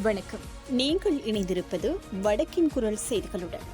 வணக்கம். நீங்கள் இணைந்திருப்பது வடக்கின் குரல் செய்திகளுடன்.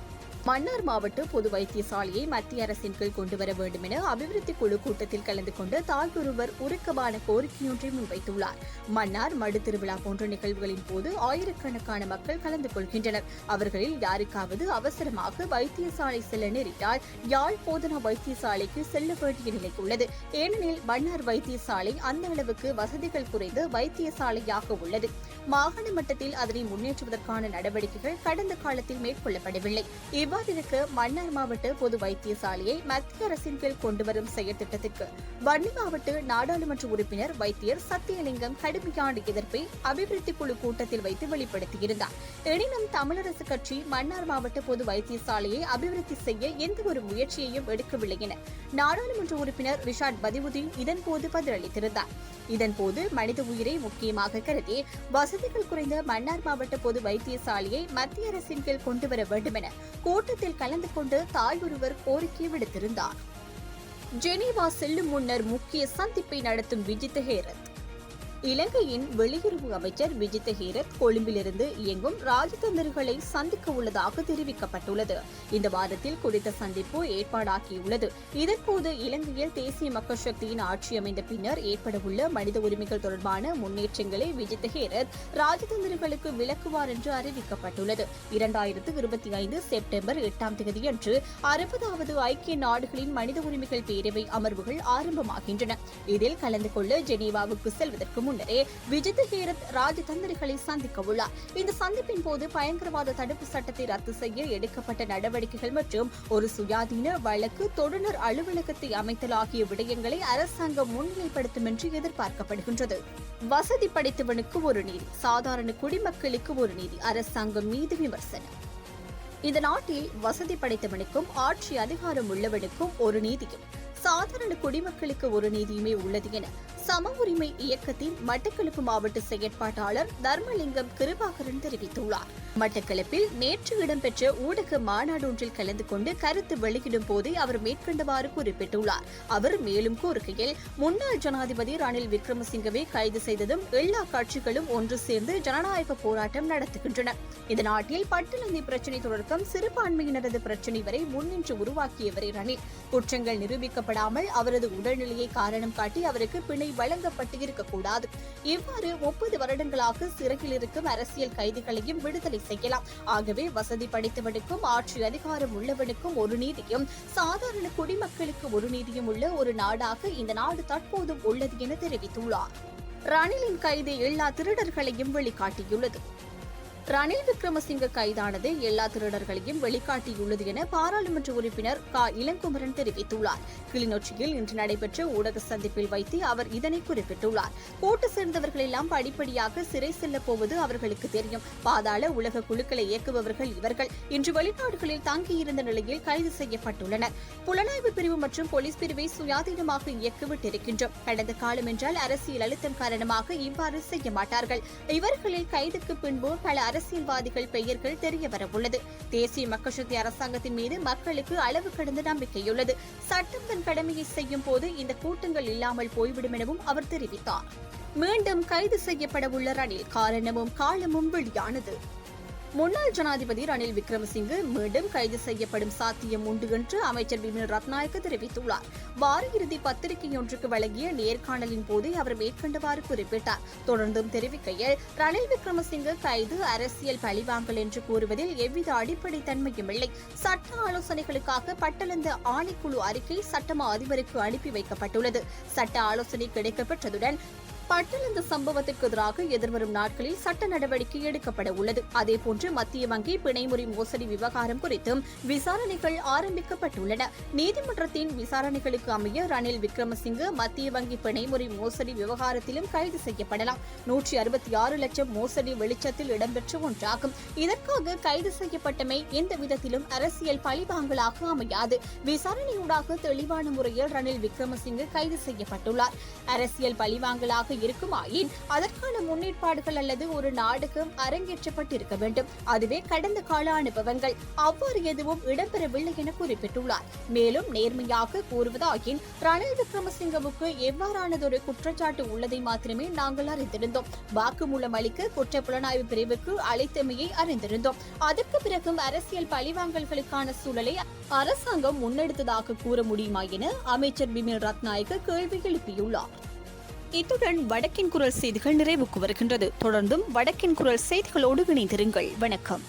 மன்னார் மாவட்ட பொது வைத்தியசாலையை மத்திய அரசின் கீழ் கொண்டுவர வேண்டும் என அபிவிருத்தி குழு கூட்டத்தில் கலந்து கொண்டு தாய்யொருவர் உருக்கமான கோரிக்கையொன்றை முன்வைத்துள்ளார். மன்னார் மடு திருவிழா போன்ற நிகழ்வுகளின் போது ஆயிரக்கணக்கான மக்கள் கலந்து கொள்கின்றனர். அவர்களில் யாருக்காவது அவசரமாக வைத்தியசாலை செல்ல நேரிட்டால் யாழ் போதனா வைத்தியசாலைக்கு செல்ல வேண்டிய நிலை உள்ளது. ஏனெனில் மன்னார் வைத்தியசாலை அந்த அளவுக்கு வசதிகள் குறைந்த வைத்தியசாலையாக உள்ளது. மாகாண மட்டத்தில் அதனை முன்னேற்றுவதற்கான நடவடிக்கைகள் கடந்த காலத்தில் மேற்கொள்ளப்படவில்லை. இவ்வாறிருக்க மன்னார் மாவட்ட பொது வைத்தியசாலையை மத்திய அரசின் கீழ் கொண்டுவரும் செயற்திட்டத்திற்கு வன்னி மாவட்ட நாடாளுமன்ற உறுப்பினர் வைத்தியர் சத்தியலிங்கம் கடுமையான எதிர்ப்பை அபிவிருத்தி குழு கூட்டத்தில் வைத்து வெளிப்படுத்தியிருந்தார். எனினும் தமிழரசு கட்சி மன்னார் மாவட்ட பொது வைத்தியசாலையை அபிவிருத்தி செய்ய எந்தவொரு முயற்சியையும் எடுக்கவில்லை என நாடாளுமன்ற உறுப்பினர் ரிஷாட் பதிவுதீன் இதன்போது பதிலளித்திருந்தார். இதன்போது மனித உயிரை முக்கியமாக கருதி வசதிகள் குறைந்த மன்னார் மாவட்ட பொது வைத்தியசாலையை மத்திய அரசின் கீழ் கொண்டுவர வேண்டும் என கூட்டத்தில் கலந்து கொண்டு தாய் ஒருவர் கோரிக்கை விடுத்திருந்தார். ஜெனீவா செல்லும் முன்னர் முக்கிய சந்திப்பை நடத்தும் விஜித் ஹேரத். இலங்கையின் வெளியுறவு அமைச்சர் விஜித் ஹேரத் கொழும்பிலிருந்து இயங்கும் ராஜதந்திரிகளை சந்திக்க உள்ளதாக தெரிவிக்கப்பட்டுள்ளது. இந்த வாரத்தில் குறித்த சந்திப்பு ஏற்பாடாகியுள்ளது. இதன்போது இலங்கையில் தேசிய மக்கள் சக்தியின் ஆட்சி அமைந்த பின்னர் ஏற்படவுள்ள மனித உரிமைகள் தொடர்பான முன்னேற்றங்களை விஜித் ஹேரத் ராஜதந்திரிகளுக்கு விளக்குவார் என்று அறிவிக்கப்பட்டுள்ளது. 2025 செப்டம்பர் 8ஆம் தேதியன்று 60வது ஐக்கிய நாடுகளின் மனித உரிமைகள் பேரவை அமர்வுகள் ஆரம்பமாகின்றன. இதில் கலந்து கொள்ள ஜெனீவாவுக்கு செல்வதற்கு முன்னரே விஜித் ஹேரத் ராஜதந்திரிகளை சந்திக்க உள்ளார். இந்த சந்திப்பின் போது பயங்கரவாத தடுப்பு சட்டத்தை ரத்து செய்ய எடுக்கப்பட்ட நடவடிக்கைகள் மற்றும் ஒரு சுயாதீன வழக்கு தொடுநர் அலுவலகத்தை அமைத்தல் ஆகிய விடயங்களை அரசாங்கம் முன்னிலைப்படுத்தும் என்று எதிர்பார்க்கப்படுகின்றது. வசதி படைத்தவனுக்கு ஒரு நீதி, சாதாரண குடிமக்களுக்கு ஒரு நீதி, அரசாங்கம் மீது விமர்சனம். இந்த நாட்டில் வசதி படைத்தவனுக்கும் ஆட்சி அதிகாரம் உள்ளவனுக்கும் ஒரு நீதியும் சாதாரண குடிமக்களுக்கு ஒரு நீதியுமே உள்ளது என சம உரிமை இயக்கத்தின் மட்டக்களப்பு மாவட்ட செயற்பாட்டாளர் தர்மலிங்கம் கிருபாகரன் தெரிவித்துள்ளார். மட்டக்களப்பில் நேற்று இடம்பெற்ற ஊடக மாநாடு ஒன்றில் கலந்து கொண்டு கருத்து வெளியிடும் போதே அவர் மேற்கண்டவாறு குறிப்பிட்டுள்ளார். அவர் மேலும் கூறுகையில், முன்னாள் ஜனாதிபதி ரணில் விக்ரமசிங்கவை கைது செய்ததும் எல்லா கட்சிகளும் ஒன்று சேர்ந்து ஜனநாயக போராட்டம் நடத்துகின்றன. இந்த நாட்டில் பட்டியலந்தி பிரச்சினை தொடக்கம் சிறுபான்மையினரது பிரச்சினை வரை முன்னின்று உருவாக்கியவரே ரணில். குற்றங்கள் நிரூபிக்கப்படாமல் அவரது உடல்நிலையை காரணம் காட்டி அவருக்கு பிணை வழங்கப்பட்டு இருக்கக்கூடாது. இவ்வாறு 30 வருடங்களாக சிறையில் இருக்கும் அரசியல் கைதிகளையும் விடுதலை செய்யலாம். ஆகவே வசதி படைத்தவனுக்கும் ஆட்சி அதிகாரம் உள்ளவனுக்கும் ஒரு நீதியும் சாதாரண குடிமக்களுக்கு ஒரு நீதியும் உள்ள ஒரு நாடாக இந்த நாடு தற்போதும் உள்ளது என தெரிவித்துள்ளார். ரணிலின் கைது எல்லா திருடர்களையும் வெளிக்காட்டியுள்ளது. ரணில் விக்ரமசிங்க கைதானது எல்லா திருடர்களையும் வெளிக்காட்டியுள்ளது என பாராளுமன்ற உறுப்பினர் இளங்குமரன் தெரிவித்துள்ளார். கிளிநொச்சியில் இன்று நடைபெற்ற ஊடக சந்திப்பில் வைத்து அவர் இதனை குறிப்பிட்டுள்ளார். கூட்டு சேர்ந்தவர்கள் எல்லாம் படிப்படியாக சிறை செல்லப் போவது அவர்களுக்கு தெரியும். பாதாள உலக குழுக்களை இயக்குபவர்கள் இவர்கள். இன்று வெளிநாடுகளில் தங்கியிருந்த நிலையில் கைது செய்யப்பட்டுள்ளனர். புலனாய்வு பிரிவு மற்றும் போலீஸ் பிரிவை சுயாதீனமாக இயக்கிவிட்டிருக்கின்றோம். கடந்த காலம் என்றால் அரசியல் அழுத்தம் காரணமாக இவ்வாறு செய்ய மாட்டார்கள். இவர்களில் கைதுக்கு பின்பு பல அரசியல்வாதிகள் பெயர்கள் தெரியவரவுள்ளது. தேசிய மக்கள் சக்தி அரசாங்கத்தின் மீது மக்களுக்கு அளவு கடந்த நம்பிக்கையுள்ளது. சட்டம் தன் கடமையை செய்யும் போது இந்த கூட்டங்கள் இல்லாமல் போய்விடும் எனவும் அவர் தெரிவித்தார். மீண்டும் கைது செய்யப்படவுள்ள ரணில் காரணமும் காலமும் வெளியானது. முன்னாள் ஜனாதிபதி ரணில் விக்ரமசிங்கே மீண்டும் கைது செய்யப்படும் சாத்தியம் உண்டு என்று அமைச்சர் விமல் ரத்நாயக்க தெரிவித்துள்ளார். வார இறுதி பத்திரிகையொன்றுக்கு வழங்கிய நேர்காணலின் போது அவர் மேற்கண்டவாறு குறிப்பிட்டார். தொடர்ந்தும் தெரிவிக்கையில், ரணில் விக்ரமசிங்கே கைது அரசியல் பழிவாங்கல் என்று கூறுவதில் எவ்வித அடிப்படை தன்மையும் இல்லை. சட்ட ஆலோசனைகளுக்காக பட்டளந்த ஆணைக்குழு அறிக்கை சட்டமா அதிபருக்கு அனுப்பி வைக்கப்பட்டுள்ளது. சட்ட ஆலோசனை கிடைக்கப்பெற்றதுடன் பட்டளந்த சம்பவத்திற்கு எதிராக எதிர்வரும் நாட்களில் சட்ட நடவடிக்கை எடுக்கப்பட உள்ளது. அதேபோன்று மத்திய வங்கி பிணைமுறி மோசடி விவகாரம் குறித்தும் விசாரணைகள் ஆரம்பிக்கப்பட்டுள்ளன. நீதிமன்றத்தின் விசாரணைகளுக்கு அமைய ரணில் விக்ரமசிங்கே மத்திய வங்கி பிணைமுறி மோசடி விவகாரத்திலும் கைது செய்யப்படலாம். 166 லட்சம் மோசடி வெளிச்சத்தில் இடம்பெற்ற ஒன்றாகும். இதற்காக கைது செய்யப்பட்டமை எந்த விதத்திலும் அரசியல் பழிவாங்கலாக அமையாது. விசாரணையூடாக தெளிவான முறையில் ரணில் விக்ரமசிங்கே கைது செய்யப்பட்டுள்ளார். அரசியல் பழிவாங்கலாக இருக்குமாயின் அதற்கான முன்னேற்பாடுகள் அல்லது ஒரு நாடகம் அரங்கேற்றப்பட்டிருக்க வேண்டும். அதுவே கடந்த கால அனுபவங்கள். அவ்வாறு எதுவும் இடம்பெறவில்லை என குறிப்பிட்டுள்ளார். மேலும் நேர்மையாக கூறுவதாயின் ரணில் விக்ரமசிங்கவுக்கு எவ்வாறானதொரு குற்றச்சாட்டு உள்ளதை மாத்திரமே நாங்கள் அறிந்திருந்தோம். வாக்குமூலம் அளிக்க குற்றப்புலனாய்வு பிரிவுக்கு அழைத்தமையை அறிந்திருந்தோம். அதற்கு பிறகும் அரசியல் பழிவாங்கல்களுக்கான சூழலை அரசாங்கம் முன்னெடுத்ததாக கூற முடியுமா என அமைச்சர் பிமல் ரத்நாயக்க கேள்வி எழுப்பியுள்ளார். இத்துடன் வடக்கின் குரல் செய்திகள் நிறைவுக்கு வருகின்றது. தொடர்ந்தும் வடக்கின் குரல் செய்திகளோடு இணைந்திருங்கள். வணக்கம்.